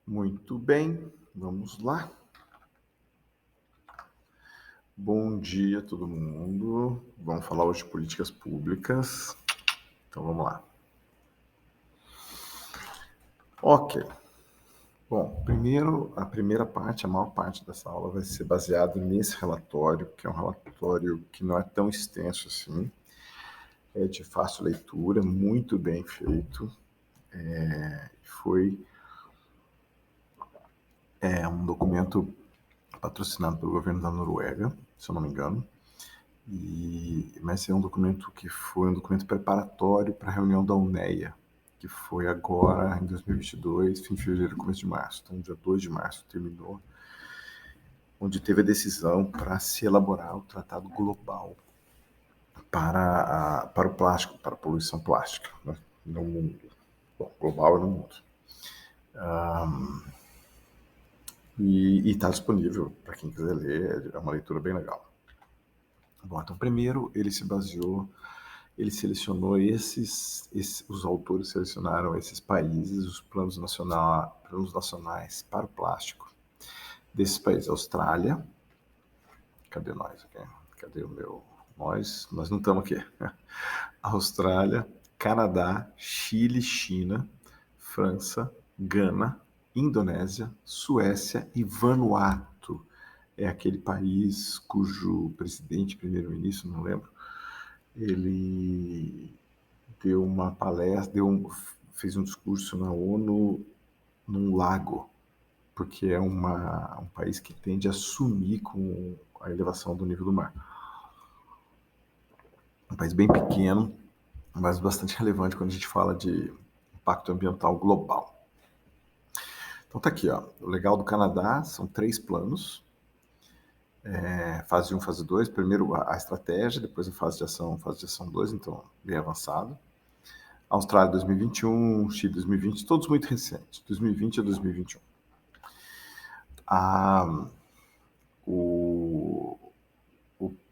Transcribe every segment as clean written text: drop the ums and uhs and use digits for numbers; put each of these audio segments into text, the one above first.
Muito bem, vamos lá. Bom dia, todo mundo. Vamos falar hoje de políticas públicas. Então vamos lá. Ok. Bom, primeiro, a primeira parte, a maior parte dessa aula vai ser baseado nesse relatório, que é um relatório que não é tão extenso assim, é de fácil leitura, muito bem feito. Foi um documento patrocinado pelo governo da Noruega, se eu não me engano. Mas é um documento que foi um documento preparatório para a reunião da UNEA, que foi agora em 2022, fim de fevereiro, começo de março. Então, dia 2 de março terminou, onde teve a decisão para se elaborar o Tratado Global para o plástico, para a poluição plástica, né, no mundo. Bom, global é no mundo. E está disponível para quem quiser ler, é uma leitura bem legal. Bom, então primeiro ele selecionou os autores selecionaram esses países, os planos nacionais para o plástico desses países. Austrália, cadê nós aqui? Cadê o meu? Nós não estamos aqui. Austrália, Canadá, Chile, China, França, Gana, Indonésia, Suécia e Vanuatu. É aquele país cujo presidente, primeiro-ministro, não lembro, ele deu uma palestra, fez um discurso na ONU num lago, porque é um país que tende a sumir com a elevação do nível do mar. Um país bem pequeno, mas bastante relevante quando a gente fala de impacto ambiental global. Então tá aqui, ó. O legal do Canadá são 3 planos. Fase 1, fase 2. Primeiro a estratégia, depois a fase de ação 2, então bem avançado. Austrália 2021, Chile 2020, todos muito recentes, 2020 a 2021. O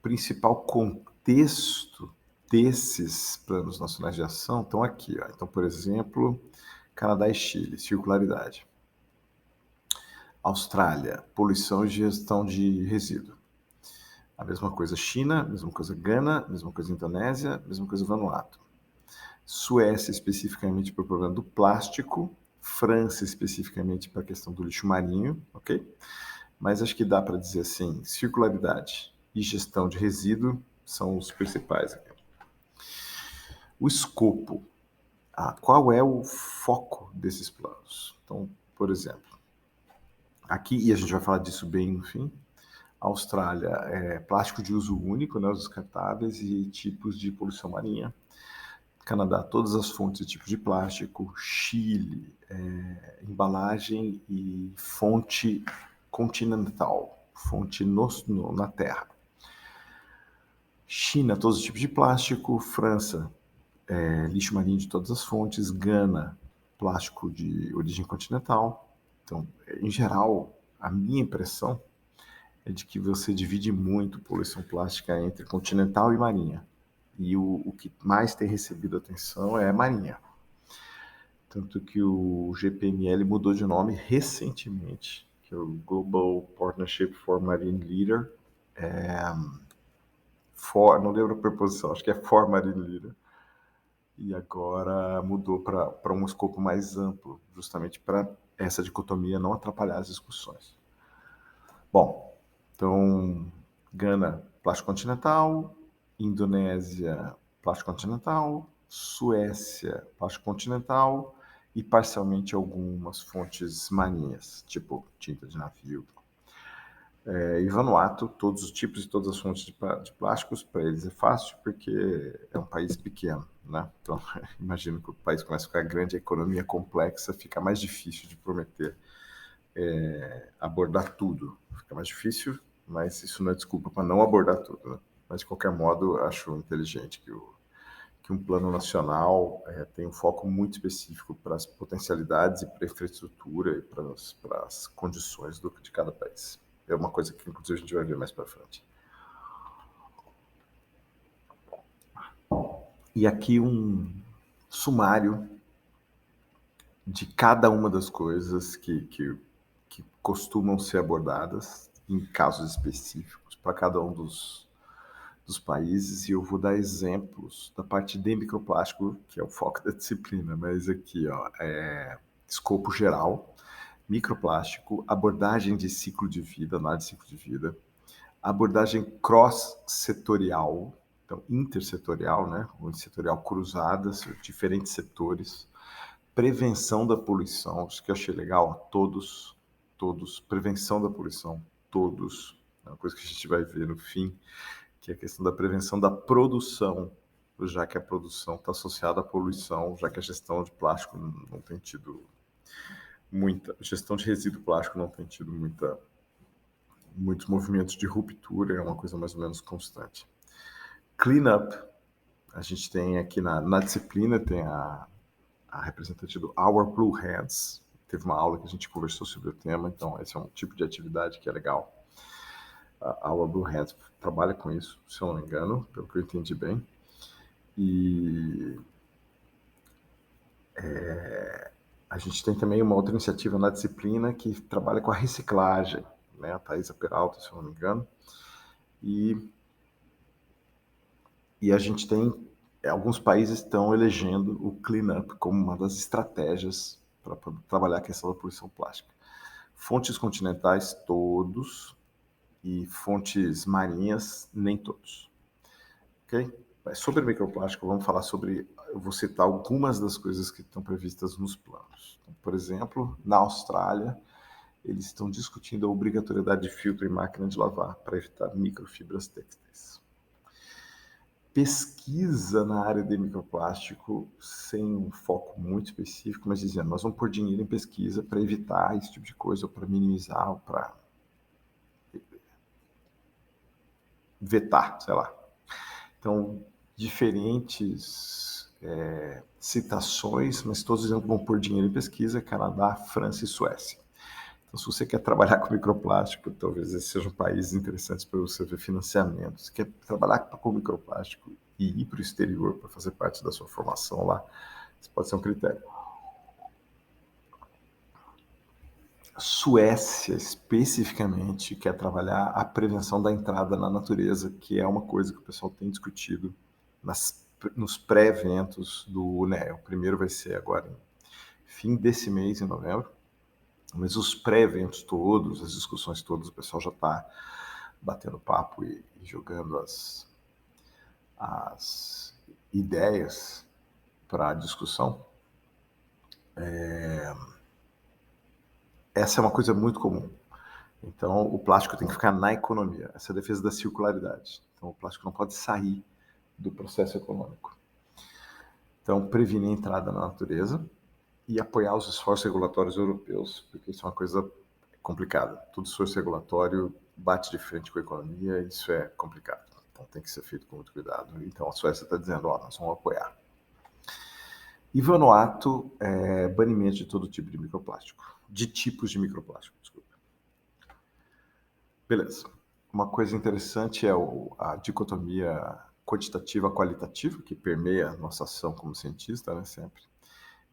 principal contexto desses planos nacionais de ação estão aqui. Ó. Então, por exemplo, Canadá e Chile, circularidade. Austrália, poluição e gestão de resíduo. A mesma coisa China, mesma coisa Gana, mesma coisa Indonésia, mesma coisa Vanuatu. Suécia, especificamente para o problema do plástico. França, especificamente para a questão do lixo marinho, ok? Mas acho que dá para dizer assim, circularidade e gestão de resíduo são os principais aqui. O escopo, qual é o foco desses planos? Então, por exemplo, aqui, e a gente vai falar disso bem no fim, Austrália é plástico de uso único, né, os descartáveis e tipos de poluição marinha. Canadá, todas as fontes e tipos de plástico. Chile, embalagem e fonte continental, fonte na terra. China, todos os tipos de plástico. França, lixo marinho de todas as fontes. Gana, plástico de origem continental. Então, em geral, a minha impressão é de que você divide muito poluição plástica entre continental e marinha. E o que mais tem recebido atenção é marinha. Tanto que o GPML mudou de nome recentemente, que é o Global Partnership for Marine Leader. Não lembro a preposição, acho que é For Marine Leader. E agora mudou para um escopo mais amplo, justamente para essa dicotomia não atrapalhar as discussões. Bom, então, Gana, plástico continental, Indonésia, plástico continental, Suécia, plástico continental e parcialmente algumas fontes marinhas, tipo tinta de navio. E Vanuatu, todos os tipos e todas as fontes de plásticos, para eles é fácil porque é um país pequeno, né? Então, imagino que o país começa a ficar grande, a economia complexa, fica mais difícil de prometer abordar tudo. Fica mais difícil, mas isso não é desculpa para não abordar tudo. Né? Mas, de qualquer modo, acho inteligente que um plano nacional tem um foco muito específico para as potencialidades e para a infraestrutura e para as condições de cada país. É uma coisa que, inclusive, a gente vai ver mais para frente. E aqui um sumário de cada uma das coisas que costumam ser abordadas em casos específicos para cada um dos países, e eu vou dar exemplos da parte de microplástico, que é o foco da disciplina, mas aqui, ó, escopo geral, microplástico, abordagem de ciclo de vida, análise de ciclo de vida, abordagem cross-setorial, então intersetorial, né, ou setorial cruzadas, diferentes setores, prevenção da poluição, isso que eu achei legal, todos, prevenção da poluição, todos, é uma coisa que a gente vai ver no fim, que é a questão da prevenção da produção, já que a produção está associada à poluição, já que a gestão de plástico não tem tido muita, gestão de resíduo plástico não tem tido muitos movimentos de ruptura, é uma coisa mais ou menos constante. Cleanup, a gente tem aqui na disciplina, tem a representante do Our Blue Hands, teve uma aula que a gente conversou sobre o tema, então esse é um tipo de atividade que é legal. A Our Blue Hands trabalha com isso, se eu não me engano, pelo que eu entendi bem. E a gente tem também uma outra iniciativa na disciplina que trabalha com a reciclagem, né? A Thaisa Peralta, se eu não me engano. E a gente tem, alguns países estão elegendo o cleanup como uma das estratégias para trabalhar a questão da poluição plástica. Fontes continentais, todos, e fontes marinhas, nem todos. Ok? Sobre microplástico, vamos falar sobre, eu vou citar algumas das coisas que estão previstas nos planos. Então, por exemplo, na Austrália, eles estão discutindo a obrigatoriedade de filtro em máquina de lavar para evitar microfibras têxteis. Pesquisa na área de microplástico sem um foco muito específico, mas dizendo, nós vamos pôr dinheiro em pesquisa para evitar esse tipo de coisa, ou para minimizar, ou para vetar, sei lá. Então, diferentes citações, mas todos dizendo que vão pôr dinheiro em pesquisa, Canadá, França e Suécia. Então, se você quer trabalhar com microplástico, talvez esses sejam países interessantes para você ver financiamento. Se quer trabalhar com microplástico e ir para o exterior para fazer parte da sua formação lá, isso pode ser um critério. A Suécia, especificamente, quer trabalhar a prevenção da entrada na natureza, que é uma coisa que o pessoal tem discutido nos pré-eventos do UNEA. O primeiro vai ser agora em fim desse mês, em novembro. Mas os pré-eventos todos, as discussões todas, o pessoal já está batendo papo e jogando as ideias para a discussão. Essa é uma coisa muito comum. Então, o plástico tem que ficar na economia. Essa é a defesa da circularidade. Então, o plástico não pode sair do processo econômico. Então, prevenir a entrada na natureza e apoiar os esforços regulatórios europeus, porque isso é uma coisa complicada. Todo esforço regulatório bate de frente com a economia, isso é complicado. Então tem que ser feito com muito cuidado. Então a Suécia está dizendo, nós vamos apoiar. E Vanuatu, banimento de todo tipo de microplástico. De tipos de microplástico, desculpa. Beleza. Uma coisa interessante é a dicotomia quantitativa-qualitativa, que permeia a nossa ação como cientista, né, sempre.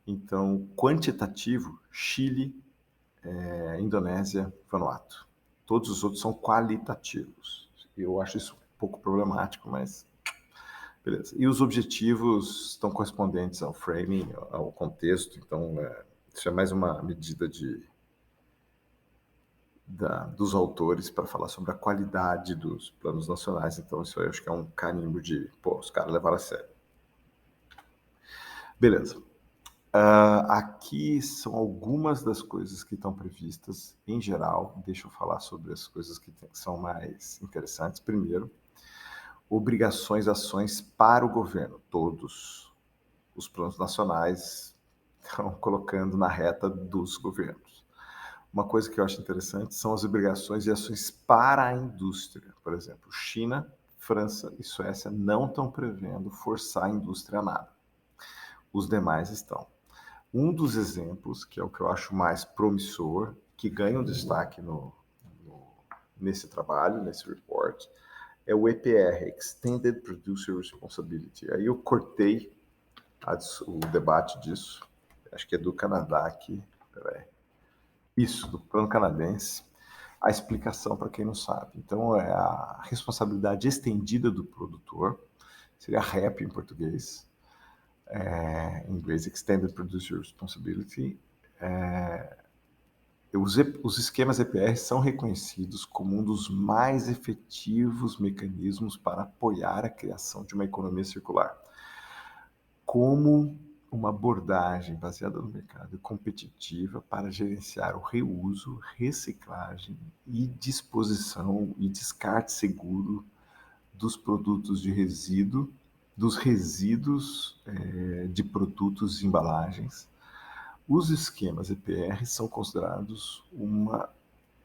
Então, quantitativo, Chile, Indonésia, Vanuatu. Todos os outros são qualitativos. Eu acho isso um pouco problemático, mas beleza. E os objetivos estão correspondentes ao framing, ao contexto, então isso é mais uma medida dos autores para falar sobre a qualidade dos planos nacionais. Então isso eu acho que é um carimbo de, os caras levaram a sério. Beleza. Aqui são algumas das coisas que estão previstas em geral. Deixa eu falar sobre as coisas que são mais interessantes. Primeiro, obrigações, ações para o governo. Todos os planos nacionais estão colocando na reta dos governos. Uma coisa que eu acho interessante são as obrigações e ações para a indústria. Por exemplo, China, França e Suécia não estão prevendo forçar a indústria a nada. Os demais estão. Um dos exemplos, que é o que eu acho mais promissor, que ganha um destaque nesse trabalho, nesse report, é o EPR, Extended Producer Responsibility. Aí eu cortei o debate disso, acho que é do Canadá aqui, peraí. Isso, do plano canadense, a explicação para quem não sabe. Então, é a responsabilidade estendida do produtor, seria REP em português, em inglês Extended Producer Responsibility. Os esquemas EPR são reconhecidos como um dos mais efetivos mecanismos para apoiar a criação de uma economia circular, como uma abordagem baseada no mercado e competitiva para gerenciar o reuso, reciclagem e disposição e descarte seguro dos produtos de resíduo, dos resíduos de produtos e embalagens. Os esquemas EPR são considerados uma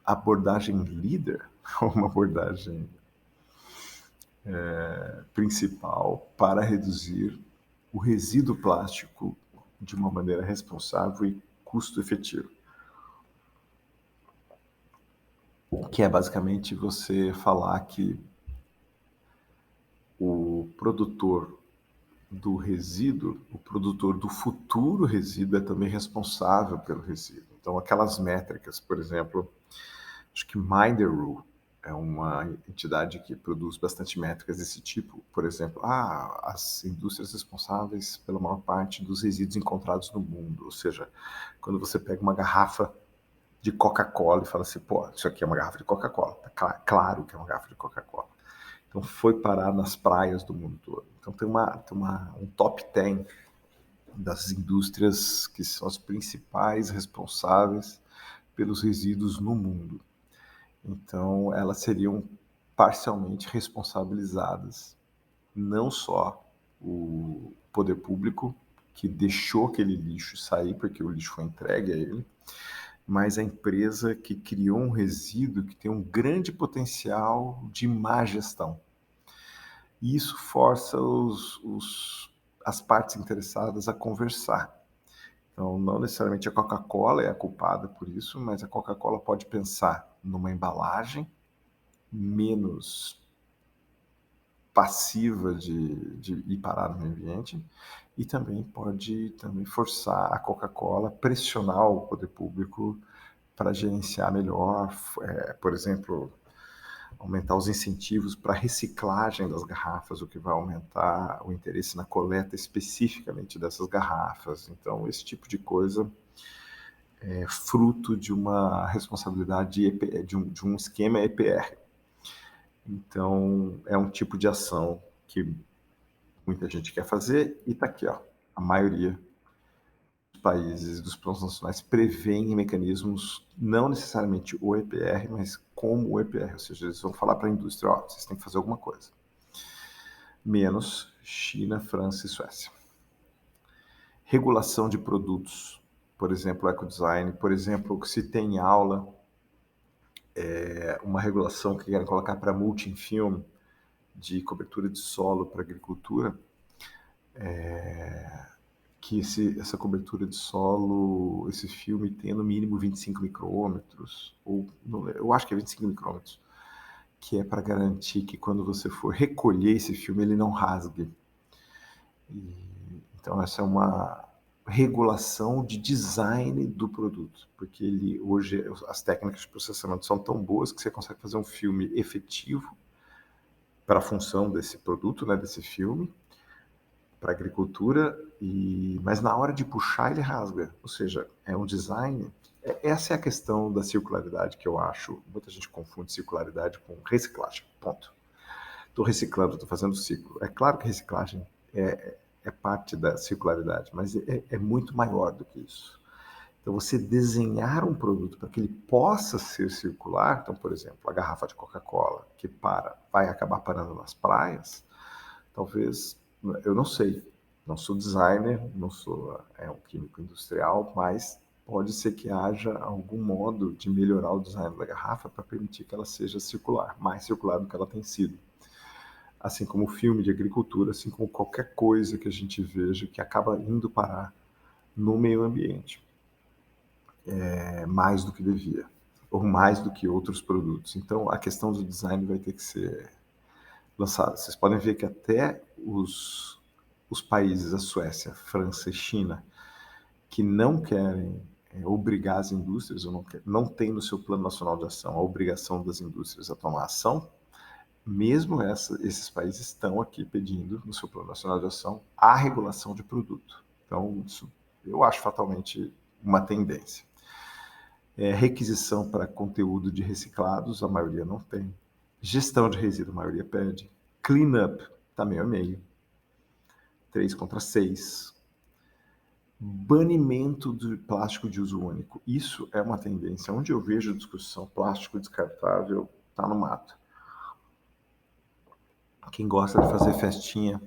abordagem líder, uma abordagem principal para reduzir o resíduo plástico de uma maneira responsável e custo-efetiva. Que é basicamente você falar que o produtor do resíduo, o produtor do futuro resíduo é também responsável pelo resíduo. Então, aquelas métricas, por exemplo, acho que Minderoo é uma entidade que produz bastante métricas desse tipo. Por exemplo, as indústrias responsáveis pela maior parte dos resíduos encontrados no mundo. Ou seja, quando você pega uma garrafa de Coca-Cola e fala assim, pô, isso aqui é uma garrafa de Coca-Cola. Tá claro que é uma garrafa de Coca-Cola. Então, foi parar nas praias do mundo todo. Então, tem um top 10 das indústrias que são as principais responsáveis pelos resíduos no mundo. Então, elas seriam parcialmente responsabilizadas, não só o poder público, que deixou aquele lixo sair porque o lixo foi entregue a ele, mas a empresa que criou um resíduo que tem um grande potencial de má gestão. E isso força as partes interessadas a conversar. Então, não necessariamente a Coca-Cola é a culpada por isso, mas a Coca-Cola pode pensar numa embalagem menos passiva de ir parar no meio ambiente e também pode forçar a Coca-Cola a pressionar o poder público para gerenciar melhor, por exemplo, aumentar os incentivos para a reciclagem das garrafas, o que vai aumentar o interesse na coleta especificamente dessas garrafas. Então, esse tipo de coisa é fruto de uma responsabilidade, de um esquema EPR. Então, é um tipo de ação que muita gente quer fazer e está aqui, ó. A maioria dos países dos planos nacionais prevêem mecanismos, não necessariamente o EPR, mas como o EPR, ou seja, eles vão falar para a indústria, ó, vocês têm que fazer alguma coisa. Menos China, França e Suécia. Regulação de produtos, por exemplo, ecodesign, por exemplo, que se tem em aula, uma regulação que querem colocar para multi-film, de cobertura de solo para agricultura, que essa cobertura de solo, esse filme tenha no mínimo 25 micrômetros, ou eu acho que é 25 micrômetros, que é para garantir que quando você for recolher esse filme, ele não rasgue. Então, essa é uma regulação de design do produto, porque hoje as técnicas de processamento são tão boas que você consegue fazer um filme efetivo para a função desse produto, né, desse filme, para a agricultura, mas na hora de puxar ele rasga, ou seja, é um design. Essa é a questão da circularidade que eu acho, muita gente confunde circularidade com reciclagem, ponto. Estou reciclando, estou fazendo ciclo. É claro que reciclagem é parte da circularidade, mas é muito maior do que isso. Então, você desenhar um produto para que ele possa ser circular, então, por exemplo, a garrafa de Coca-Cola que vai acabar parando nas praias, talvez, eu não sei, não sou designer, não sou um químico industrial, mas pode ser que haja algum modo de melhorar o design da garrafa para permitir que ela seja circular, mais circular do que ela tem sido. Assim como o filme de agricultura, assim como qualquer coisa que a gente veja que acaba indo parar no meio ambiente, mais do que devia, ou mais do que outros produtos. Então, a questão do design vai ter que ser lançada. Vocês podem ver que até os países, a Suécia, França e China, que não querem obrigar as indústrias, ou não tem no seu plano nacional de ação a obrigação das indústrias a tomar ação, mesmo esses países estão aqui pedindo no seu plano nacional de ação a regulação de produto. Então, isso eu acho fatalmente uma tendência. Requisição para conteúdo de reciclados, a maioria não tem. Gestão de resíduo, a maioria pede. Cleanup, está meio a meio. 3 contra 6. Banimento de plástico de uso único. Isso é uma tendência. Onde eu vejo discussão, plástico descartável está no mato. Quem gosta de fazer festinha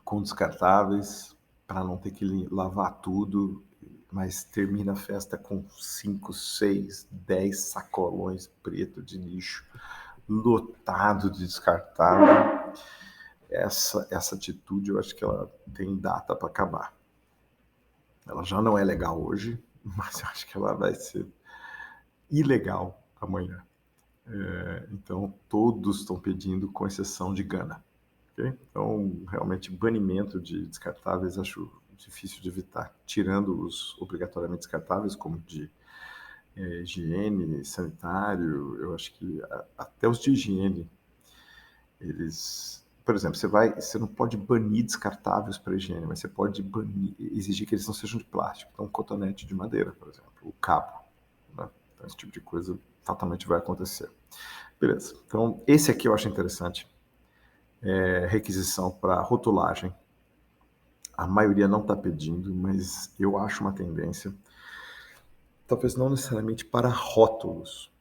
com descartáveis, para não ter que lavar tudo, mas termina a festa com 5, 6, 10 sacolões preto de lixo, lotado de descartável. Essa atitude, eu acho que ela tem data para acabar. Ela já não é legal hoje, mas eu acho que ela vai ser ilegal amanhã. Então, todos estão pedindo, com exceção de Gana. Okay? Então, realmente, banimento de descartáveis acho difícil de evitar. Tirando os obrigatoriamente descartáveis, como de higiene, sanitário, eu acho que até os de higiene, eles... Por exemplo, você não pode banir descartáveis para higiene, mas você pode exigir que eles não sejam de plástico. Então, um cotonete de madeira, por exemplo, o cabo. Né? Então, esse tipo de coisa fatalmente vai acontecer. Beleza. Então, esse aqui eu acho interessante. Requisição para rotulagem. A maioria não está pedindo, mas eu acho uma tendência. Talvez não necessariamente para rótulos,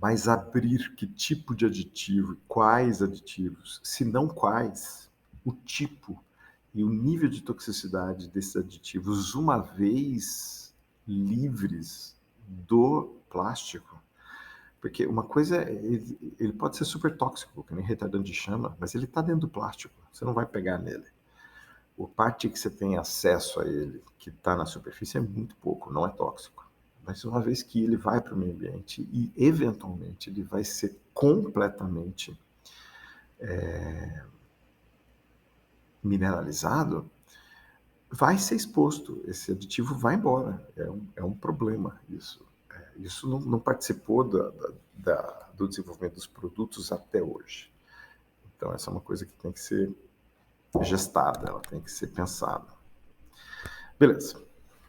mas abrir que tipo de aditivo, quais aditivos, se não quais, o tipo e o nível de toxicidade desses aditivos, uma vez livres do plástico. Porque uma coisa, ele pode ser super tóxico, que nem retardante de chama, mas ele está dentro do plástico, você não vai pegar nele. A parte que você tem acesso a ele, que está na superfície, é muito pouco, não é tóxico. Mas uma vez que ele vai para o meio ambiente e, eventualmente, ele vai ser completamente mineralizado, vai ser exposto. Esse aditivo vai embora. É um problema isso. Isso não participou do desenvolvimento dos produtos até hoje. Então, essa é uma coisa que tem que ser gestada, ela tem que ser pensada. Beleza.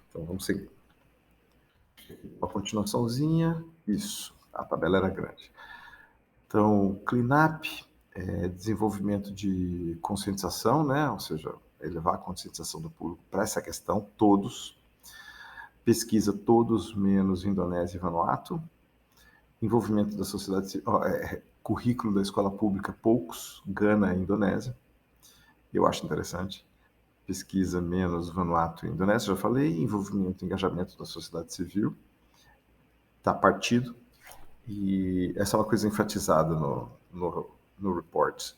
Então, vamos seguir. Uma continuaçãozinha. Isso. A tabela era grande. Então, cleanup, desenvolvimento de conscientização, né? Ou seja, elevar a conscientização do público para essa questão, todos. Pesquisa, todos menos Indonésia e Vanuatu. Envolvimento da sociedade civil, currículo da escola pública, poucos, Gana e Indonésia. Eu acho interessante. Pesquisa menos Vanuatu e Indonésia, já falei. Envolvimento e engajamento da sociedade civil. Tá partido. E essa é uma coisa enfatizada no report.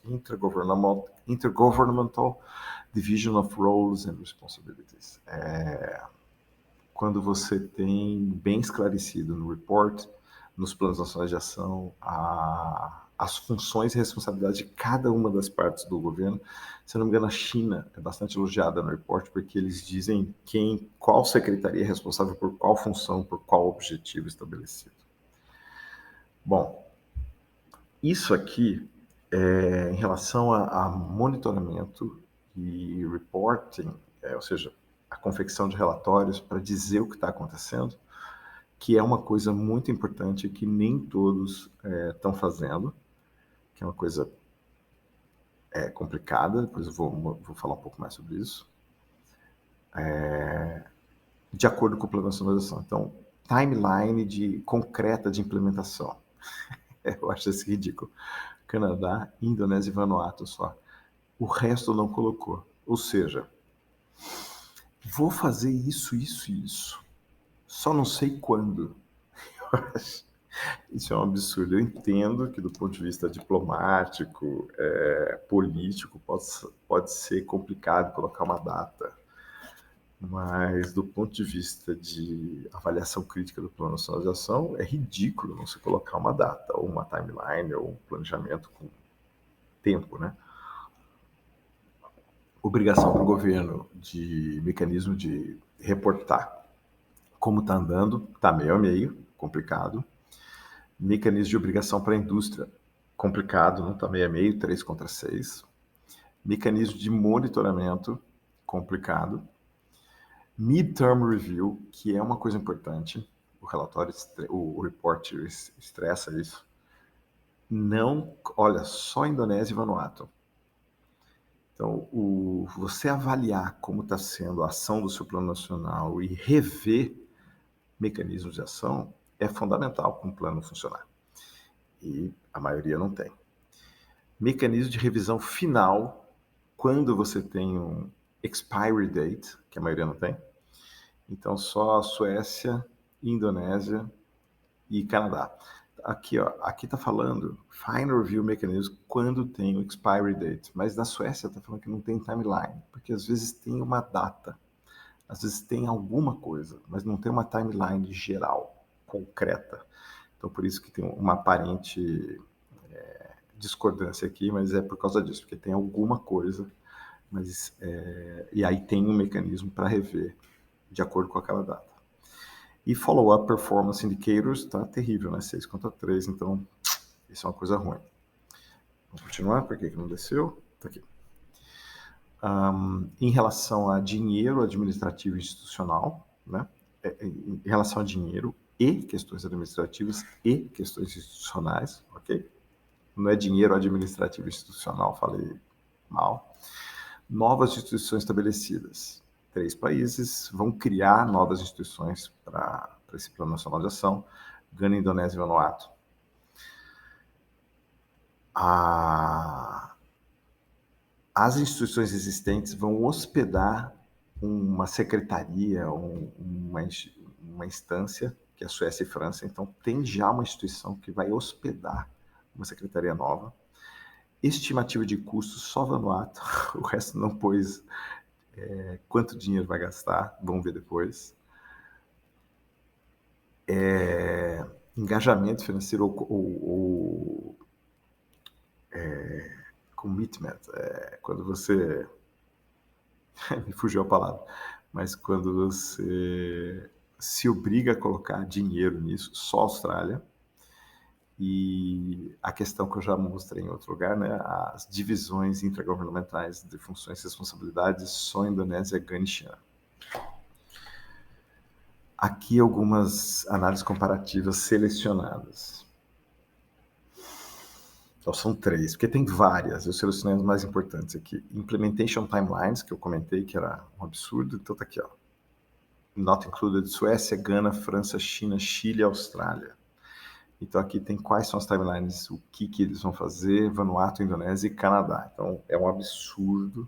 Intergovernmental Division of Roles and Responsibilities. Quando você tem bem esclarecido no report, nos planos nacionais de ação, as funções e responsabilidades de cada uma das partes do governo. Se eu não me engano, a China é bastante elogiada no report, porque eles dizem qual secretaria é responsável por qual função, por qual objetivo estabelecido. Bom, isso aqui em relação a monitoramento e reporting, ou seja, a confecção de relatórios para dizer o que está acontecendo, que é uma coisa muito importante que nem todos estão fazendo, que é uma coisa complicada, depois eu vou falar um pouco mais sobre isso, de acordo com o plano de nacionalização. Então, timeline concreta de implementação. Eu acho isso ridículo. Canadá, Indonésia e Vanuatu só. O resto não colocou. Ou seja, vou fazer isso, isso e isso. Só não sei quando. Isso é um absurdo. Eu entendo que do ponto de vista diplomático, político, pode ser complicado colocar uma data. Mas do ponto de vista de avaliação crítica do plano nacional de ação, é ridículo não se colocar uma data, ou uma timeline, ou um planejamento com tempo, né? Obrigação para o governo de mecanismo de reportar como está andando, está meio a meio, complicado. Mecanismo de obrigação para a indústria, complicado, não está meio a meio, 3 contra 6. Mecanismo de monitoramento, complicado. Midterm review, que é uma coisa importante, o relatório, o report estressa isso. Não, olha, só Indonésia e Vanuatu. Então, você avaliar como está sendo a ação do seu plano nacional e rever mecanismos de ação é fundamental para um plano funcionar. E a maioria não tem. Mecanismo de revisão final, quando você tem um expiry date, que a maioria não tem. Então, só a Suécia, Indonésia e Canadá. Aqui, ó, aqui está falando Final Review Mechanism quando tem o expiry date, mas na Suécia está falando que não tem timeline, porque às vezes tem uma data, às vezes tem alguma coisa, mas não tem uma timeline geral, concreta. Então, por isso que tem uma aparente discordância aqui, mas é por causa disso, porque tem alguma coisa, mas e aí tem um mecanismo para rever de acordo com aquela data. E follow-up performance indicators tá terrível, né? 6 contra 3, então isso é uma coisa ruim. Vamos continuar, por que não desceu? Tá aqui. Em relação a dinheiro administrativo e institucional, né? Em relação a dinheiro e questões administrativas e questões institucionais, ok? Não é dinheiro administrativo e institucional, falei mal. Novas instituições estabelecidas. 3 países vão criar novas instituições para esse Plano Nacional de Ação, Gana, Indonésia e Vanuatu. As instituições existentes vão hospedar uma secretaria, uma instância, que é a Suécia e França. Então, tem já uma instituição que vai hospedar uma secretaria nova. Estimativa de custos, só Vanuatu, o resto não pôs quanto dinheiro vai gastar, vamos ver depois. Engajamento financeiro ou commitment, quando você... me fugiu a palavra, mas quando você se obriga a colocar dinheiro nisso, só a Austrália. E a questão que eu já mostrei em outro lugar, né, as divisões intergovernamentais de funções e responsabilidades, só Indonésia, Gana e China. Aqui algumas análises comparativas selecionadas. Então são 3, porque tem várias, eu selecionei as mais importantes aqui. Implementation Timelines, que eu comentei que era um absurdo, então tá aqui, ó. Not included Suécia, Gana, França, China, Chile e Austrália. Então aqui tem quais são as timelines, o que eles vão fazer, Vanuatu, Indonésia e Canadá. Então é um absurdo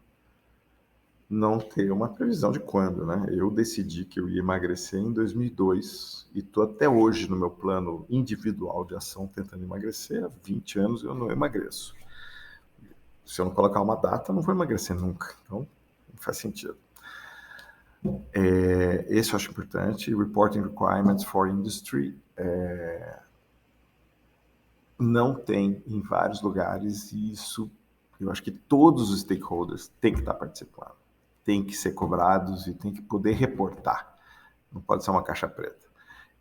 não ter uma previsão de quando, né? Eu decidi que eu ia emagrecer em 2002 e estou até hoje no meu plano individual de ação tentando emagrecer. Há 20 anos eu não emagreço. Se eu não colocar uma data, eu não vou emagrecer nunca. Então não faz sentido. Esse eu acho importante. Reporting Requirements for Industry. Não tem em vários lugares e isso eu acho que todos os stakeholders têm que estar participando. Tem que ser cobrados e tem que poder reportar. Não pode ser uma caixa preta.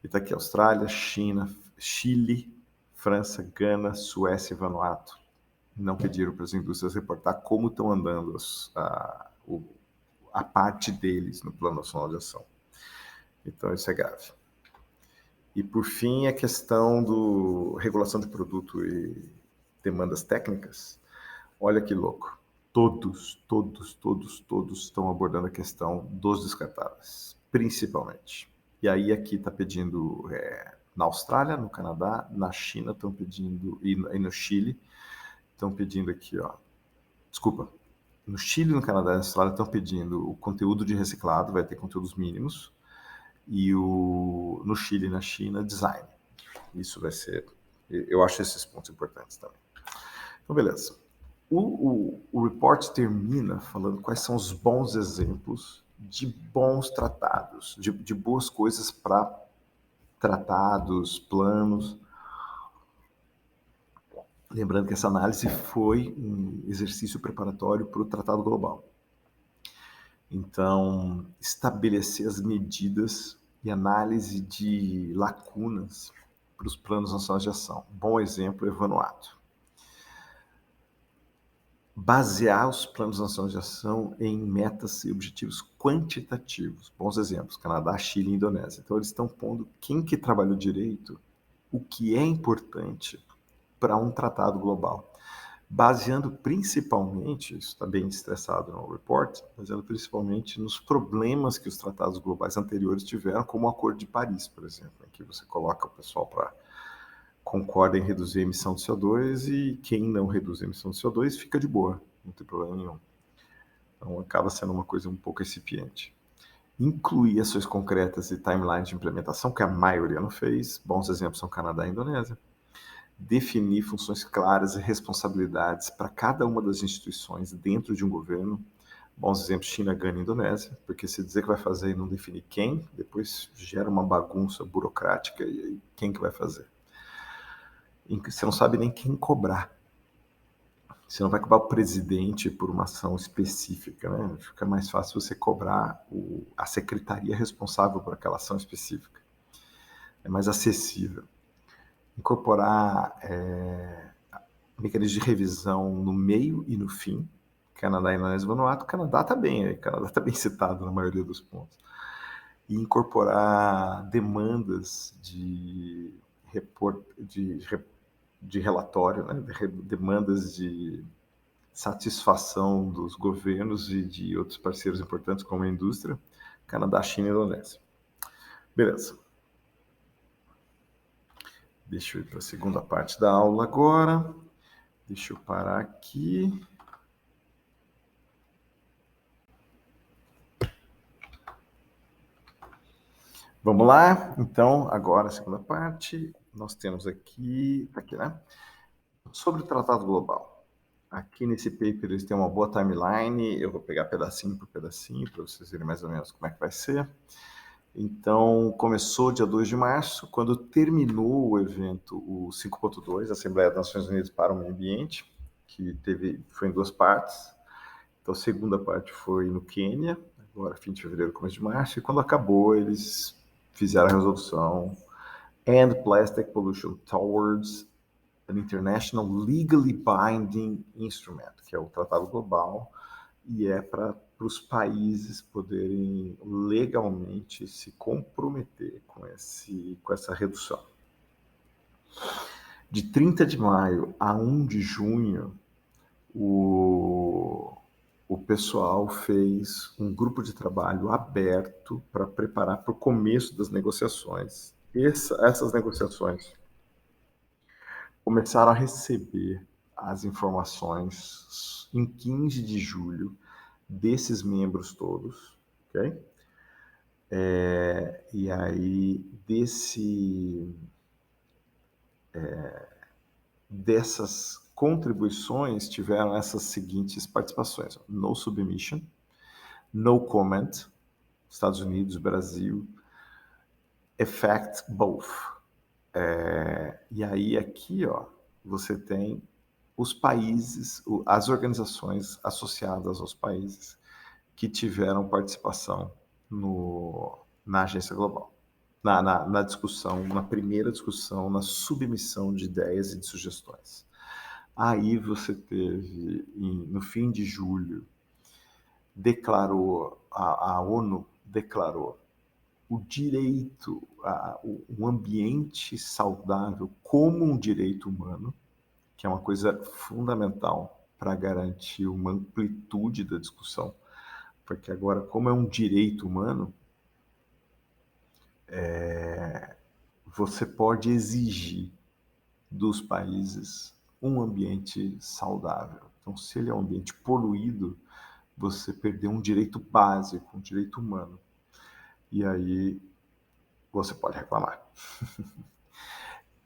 E está aqui Austrália, China, Chile, França, Gana, Suécia e Vanuatu. Não pediram para as indústrias reportar como estão andando a parte deles no Plano Nacional de Ação. Então isso é grave. E por fim, a questão do regulação de produto e demandas técnicas. Olha que louco. Todos estão abordando a questão dos descartáveis, principalmente. E aí aqui está pedindo, na Austrália, no Canadá, na China estão pedindo, e no Chile, estão pedindo aqui, ó. Desculpa. No Chile, no Canadá e na Austrália estão pedindo o conteúdo de reciclado, vai ter conteúdos mínimos, e no Chile e na China, design. Isso vai ser... Eu acho esses pontos importantes também. Então, beleza. O report termina falando quais são os bons exemplos de bons tratados, de boas coisas para tratados, planos. Lembrando que essa análise foi um exercício preparatório para o Tratado Global. Então, estabelecer as medidas e análise de lacunas para os planos nacionais de ação. Um bom exemplo é o Vanuatu. Basear os planos nacionais de ação em metas e objetivos quantitativos. Bons exemplos, Canadá, Chile e Indonésia. Então, eles estão pondo quem que trabalhou direito, o que é importante para um tratado global. Baseando principalmente, isso está bem estressado no report, baseando principalmente nos problemas que os tratados globais anteriores tiveram, como o Acordo de Paris, por exemplo, em que você coloca o pessoal para concorda em reduzir a emissão de CO2 e quem não reduz a emissão de CO2 fica de boa, não tem problema nenhum. Então acaba sendo uma coisa um pouco incipiente. Incluir ações concretas e timelines de implementação, que a maioria não fez, bons exemplos são Canadá e Indonésia. Definir funções claras e responsabilidades para cada uma das instituições dentro de um governo. Bons exemplos, China, Gana e Indonésia, porque se dizer que vai fazer e não definir quem, depois gera uma bagunça burocrática e aí quem que vai fazer? Você não sabe nem quem cobrar. Você não vai cobrar o presidente por uma ação específica, né? Fica mais fácil você cobrar a secretaria responsável por aquela ação específica. É mais acessível. Incorporar mecanismos de revisão no meio e no fim. Canadá e Indonésia e Vanuatu. Canadá está bem, Canadá está bem citado na maioria dos pontos. E incorporar demandas de relatório, né? Demandas de satisfação dos governos e de outros parceiros importantes como a indústria, Canadá, China e Indonésia. Beleza. Deixa eu ir para a segunda parte da aula agora. Deixa eu parar aqui. Vamos lá? Então, agora a segunda parte. Nós temos aqui, né? Sobre o Tratado Global. Aqui nesse paper eles têm uma boa timeline. Eu vou pegar pedacinho por pedacinho para vocês verem mais ou menos como é que vai ser. Então, começou dia 2 de março, quando terminou o evento, o 5.2, Assembleia das Nações Unidas para o Meio Ambiente, que foi em duas partes. Então, a segunda parte foi no Quênia, agora fim de fevereiro, começo de março, e quando acabou, eles fizeram a resolução End Plastic Pollution Towards an International Legally Binding Instrument, que é o Tratado Global, e é para os países poderem legalmente se comprometer com essa redução. De 30 de maio a 1 de junho, o pessoal fez um grupo de trabalho aberto para preparar para o começo das negociações. Essas negociações começaram a receber as informações em 15 de julho desses membros todos, ok? E aí, dessas contribuições, tiveram essas seguintes participações: No Submission, No Comment, Estados Unidos, Brasil, Effect Both. E aí, aqui, ó, você tem os países, as organizações associadas aos países que tiveram participação na agência global, na discussão, na primeira discussão, na submissão de ideias e de sugestões. Aí você teve, no fim de julho, a ONU declarou o direito, um ambiente saudável como um direito humano, que é uma coisa fundamental para garantir uma amplitude da discussão, porque agora, como é um direito humano, você pode exigir dos países um ambiente saudável. Então, se ele é um ambiente poluído, você perdeu um direito básico, um direito humano. E aí você pode reclamar.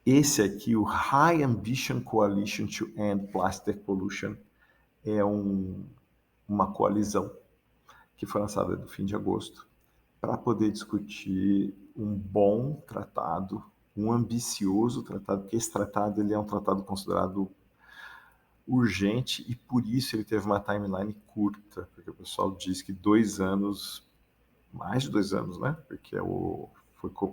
Esse aqui, o High Ambition Coalition to End Plastic Pollution, é uma coalizão que foi lançada no fim de agosto para poder discutir um bom tratado, um ambicioso tratado, porque esse tratado ele é um tratado considerado urgente e por isso ele teve uma timeline curta, porque o pessoal diz que 2 anos, mais de 2 anos, né? Porque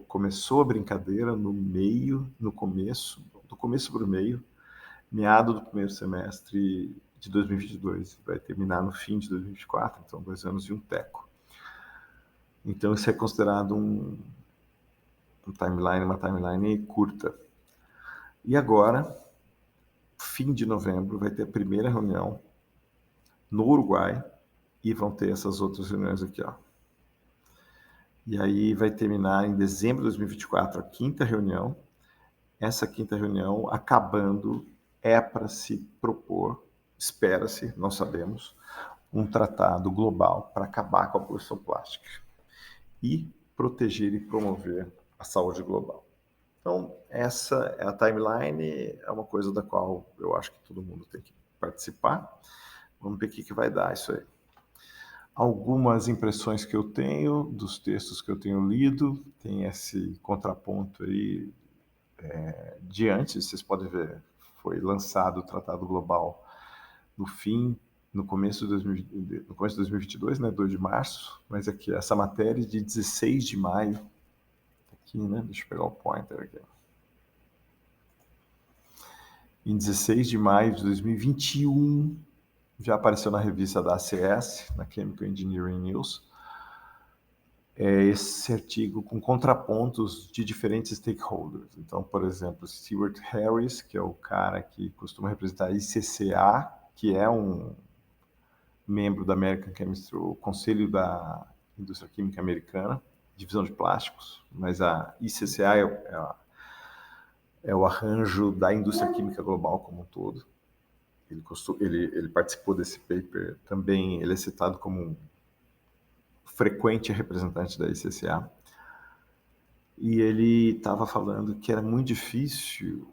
começou a brincadeira no começo, do começo para o meio, meado do primeiro semestre de 2022, vai terminar no fim de 2024, então 2 anos e um teco. Então isso é considerado uma timeline curta. E agora, fim de novembro, vai ter a primeira reunião no Uruguai e vão ter essas outras reuniões aqui, ó. E aí vai terminar em dezembro de 2024 a quinta reunião. Essa quinta reunião, acabando, é para se propor, espera-se, não sabemos, um tratado global para acabar com a poluição plástica e proteger e promover a saúde global. Então, essa é a timeline, é uma coisa da qual eu acho que todo mundo tem que participar. Vamos ver o que vai dar isso aí. Algumas impressões que eu tenho dos textos que eu tenho lido, tem esse contraponto aí de antes, vocês podem ver, foi lançado o Tratado Global no começo de 2022, né, 2 de março, mas aqui, essa matéria de 16 de maio, aqui, né, deixa eu pegar o pointer aqui. Em 16 de maio de 2021, já apareceu na revista da ACS, na Chemical Engineering News, esse artigo com contrapontos de diferentes stakeholders. Então, por exemplo, Stuart Harris, que é o cara que costuma representar a ICCA, que é um membro da American Chemistry, o Conselho da Indústria Química Americana, divisão de plásticos, mas a ICCA é o arranjo da indústria química global como um todo. Ele participou desse paper também, ele é citado como um frequente representante da ICCA, e ele estava falando que era muito difícil,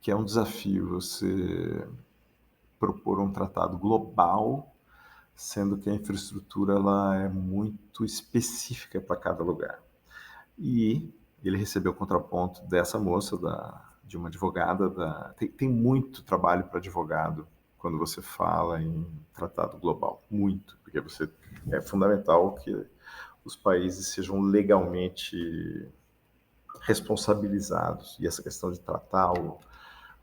que é um desafio você propor um tratado global, sendo que a infraestrutura ela é muito específica para cada lugar. E ele recebeu o contraponto dessa moça, de uma advogada. Tem muito trabalho para advogado quando você fala em tratado global, muito, porque é fundamental que os países sejam legalmente responsabilizados. E essa questão de tratar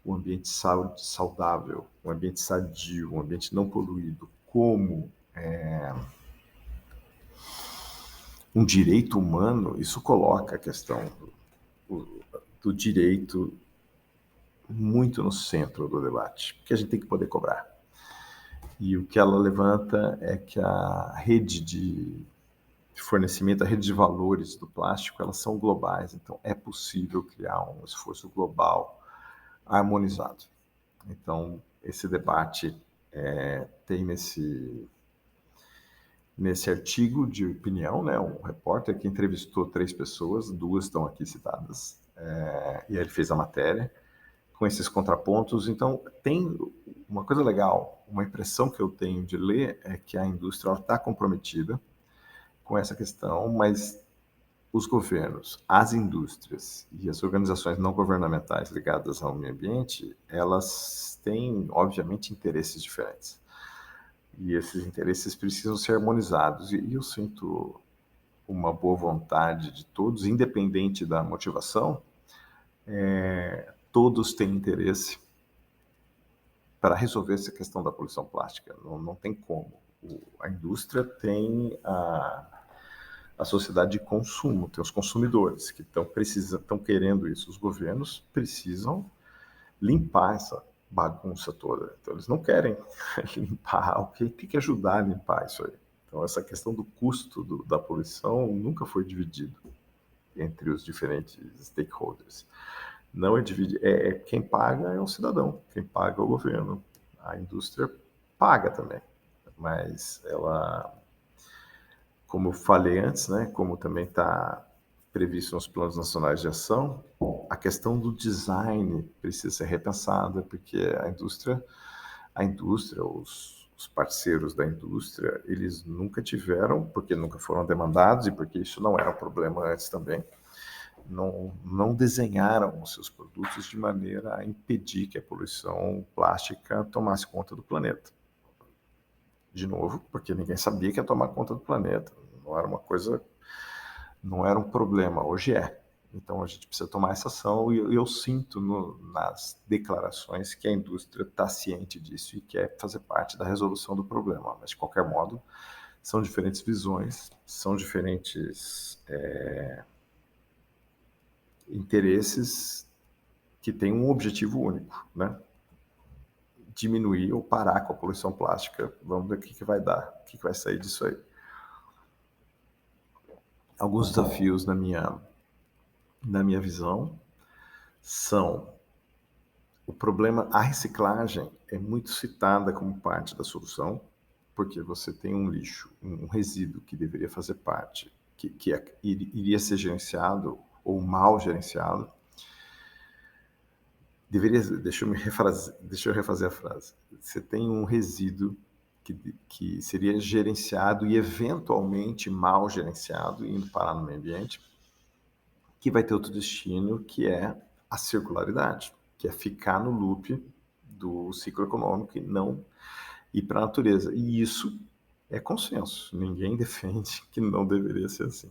o ambiente saudável, o ambiente sadio, o ambiente não poluído, como um direito humano, isso coloca a questão do direito muito no centro do debate, porque a gente tem que poder cobrar. E o que ela levanta é que a rede de fornecimento, a rede de valores do plástico, elas são globais, então é possível criar um esforço global harmonizado. Então, esse debate tem nesse artigo de opinião, né, um repórter que entrevistou 3 pessoas, 2 estão aqui citadas, e ele fez a matéria com esses contrapontos. Então, tem uma coisa legal, uma impressão que eu tenho de ler é que a indústria está comprometida com essa questão, mas os governos, as indústrias e as organizações não governamentais ligadas ao meio ambiente, elas têm, obviamente, interesses diferentes. E esses interesses precisam ser harmonizados. E eu sinto uma boa vontade de todos, independente da motivação, todos têm interesse para resolver essa questão da poluição plástica. Não tem como. A indústria tem a sociedade de consumo, tem os consumidores que estão querendo isso. Os governos precisam limpar essa bagunça toda. Então, eles não querem limpar, alguém tem que ajudar a limpar isso aí. Então, essa questão do custo da poluição nunca foi dividido entre os diferentes stakeholders. Não é dividido. Quem paga é o cidadão, quem paga é o governo. A indústria paga também, mas ela, como eu falei antes, né, como também está previsto nos planos nacionais de ação, a questão do design precisa ser repensada, porque a indústria, os parceiros da indústria, eles nunca tiveram, porque nunca foram demandados e porque isso não era um problema antes também, não desenharam os seus produtos de maneira a impedir que a poluição plástica tomasse conta do planeta. De novo, porque ninguém sabia que ia tomar conta do planeta. Não era uma coisa, não era um problema, hoje é. Então a gente precisa tomar essa ação, e eu sinto nas declarações que a indústria está ciente disso e quer fazer parte da resolução do problema. Mas, de qualquer modo, são diferentes visões, são diferentes interesses que têm um objetivo único, né? Diminuir ou parar com a poluição plástica. Vamos ver o que vai dar, o que vai sair disso aí. Alguns desafios na minha visão são: o problema, a reciclagem é muito citada como parte da solução, porque você tem um lixo, um resíduo que deveria fazer parte, que iria ser gerenciado ou mal gerenciado. Deixa eu refazer a frase. Você tem um resíduo que seria gerenciado e eventualmente mal gerenciado, indo parar no meio ambiente, que vai ter outro destino, que é a circularidade, que é ficar no loop do ciclo econômico e não ir para a natureza. E isso é consenso, ninguém defende que não deveria ser assim.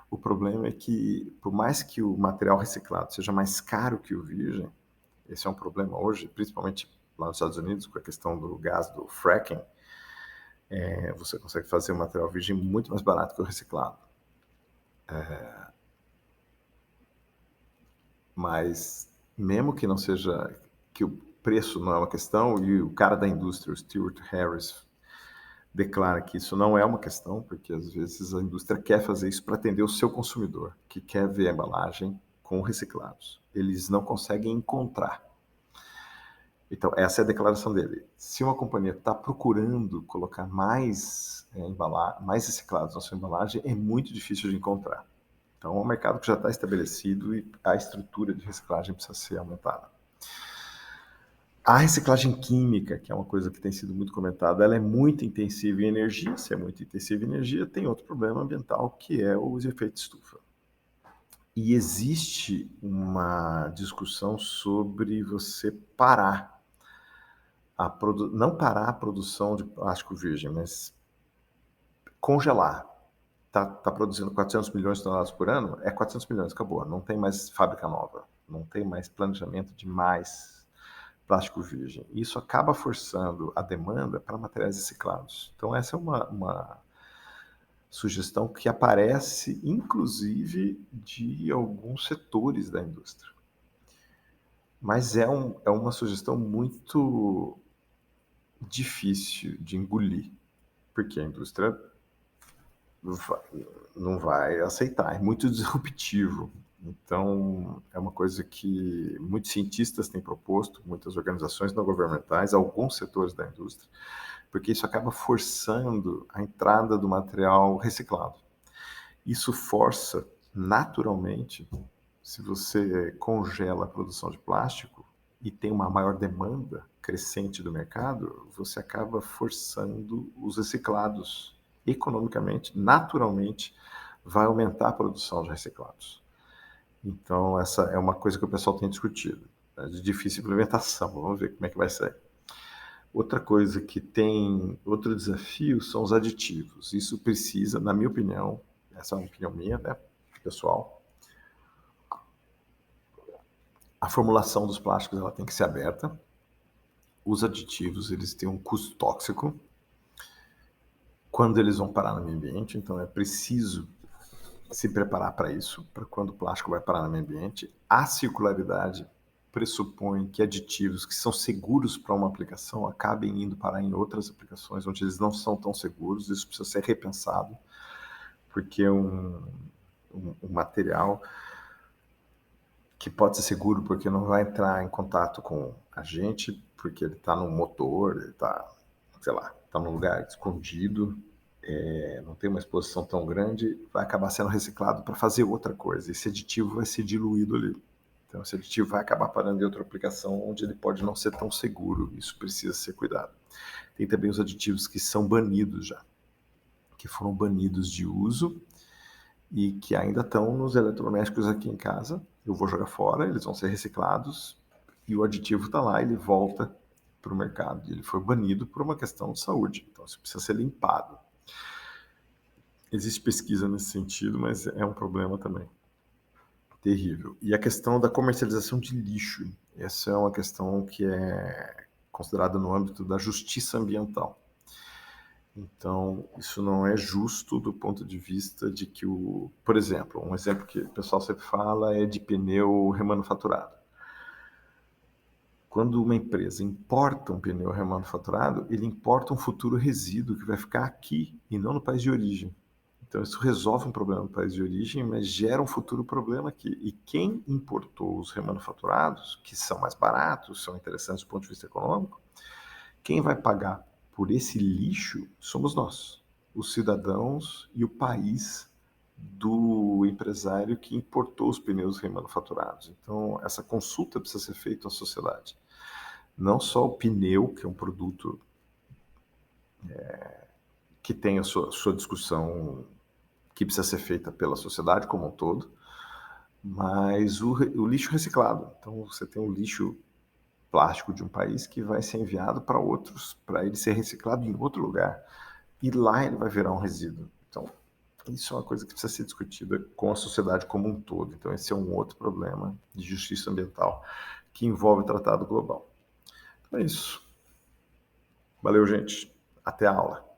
O problema é que, por mais que o material reciclado seja mais caro que o virgem, esse é um problema hoje, principalmente lá nos Estados Unidos, com a questão do gás do fracking, você consegue fazer um material virgem muito mais barato que o reciclado. Mas, mesmo que não seja, que o preço não é uma questão, e o cara da indústria, o Stuart Harris, declara que isso não é uma questão, porque às vezes a indústria quer fazer isso para atender o seu consumidor, que quer ver a embalagem com reciclados. Eles não conseguem encontrar. Então, essa é a declaração dele. Se uma companhia está procurando colocar mais reciclados na sua embalagem, é muito difícil de encontrar. Então, é um mercado que já está estabelecido e a estrutura de reciclagem precisa ser aumentada. A reciclagem química, que é uma coisa que tem sido muito comentada, ela é muito intensiva em energia. Se é muito intensiva em energia, tem outro problema ambiental, que é os efeitos estufa. E existe uma discussão sobre você parar não parar a produção de plástico virgem, mas congelar. Tá produzindo 400 milhões de toneladas por ano? É 400 milhões, acabou. Não tem mais fábrica nova. Não tem mais planejamento de mais plástico virgem. Isso acaba forçando a demanda para materiais reciclados. Então, essa é uma sugestão que aparece, inclusive, de alguns setores da indústria. Mas é uma sugestão muito difícil de engolir, porque a indústria não vai aceitar, é muito disruptivo. Então, é uma coisa que muitos cientistas têm proposto, muitas organizações não governamentais, alguns setores da indústria, porque isso acaba forçando a entrada do material reciclado. Isso força, naturalmente, se você congela a produção de plástico e tem uma maior demanda crescente do mercado, você acaba forçando os reciclados. Economicamente, naturalmente, vai aumentar a produção de reciclados. Então, essa é uma coisa que o pessoal tem discutido. É de difícil implementação, vamos ver como é que vai ser. Outra coisa que tem, outro desafio são os aditivos. Isso precisa, na minha opinião, essa é uma opinião minha, né, pessoal, a formulação dos plásticos ela tem que ser aberta. Os aditivos, eles têm um custo tóxico quando eles vão parar no meio ambiente, então é preciso se preparar para isso, para quando o plástico vai parar no meio ambiente. A circularidade pressupõe que aditivos que são seguros para uma aplicação acabem indo parar em outras aplicações onde eles não são tão seguros. Isso precisa ser repensado, porque um material que pode ser seguro porque não vai entrar em contato com a gente, porque ele está no motor, ele está, sei lá, está num lugar escondido, não tem uma exposição tão grande, vai acabar sendo reciclado para fazer outra coisa. Esse aditivo vai ser diluído ali. Então, esse aditivo vai acabar parando em outra aplicação onde ele pode não ser tão seguro. Isso precisa ser cuidado. Tem também os aditivos que são banidos já, que foram banidos de uso e que ainda estão nos eletrodomésticos aqui em casa. Eu vou jogar fora, eles vão ser reciclados e o aditivo está lá, ele volta para o mercado. Ele foi banido por uma questão de saúde, então isso precisa ser limpado. Existe pesquisa nesse sentido, mas é um problema também terrível. E a questão da comercialização de lixo, essa é uma questão que é considerada no âmbito da justiça ambiental. Então, isso não é justo do ponto de vista de que por exemplo, um exemplo que o pessoal sempre fala é de pneu remanufaturado. Quando uma empresa importa um pneu remanufaturado, ele importa um futuro resíduo que vai ficar aqui e não no país de origem. Então, isso resolve um problema no país de origem, mas gera um futuro problema aqui. E quem importou os remanufaturados, que são mais baratos, são interessantes do ponto de vista econômico, quem vai pagar por esse lixo somos nós, os cidadãos e o país do empresário que importou os pneus remanufaturados. Então, essa consulta precisa ser feita à sociedade. Não só o pneu, que é um produto que tem a sua discussão que precisa ser feita pela sociedade como um todo, mas o lixo reciclado. Então, você tem o lixo plástico de um país que vai ser enviado para outros, para ele ser reciclado em outro lugar. E lá ele vai virar um resíduo. Então, isso é uma coisa que precisa ser discutida com a sociedade como um todo. Então, esse é um outro problema de justiça ambiental que envolve o Tratado Global. Então é isso. Valeu, gente. Até a aula.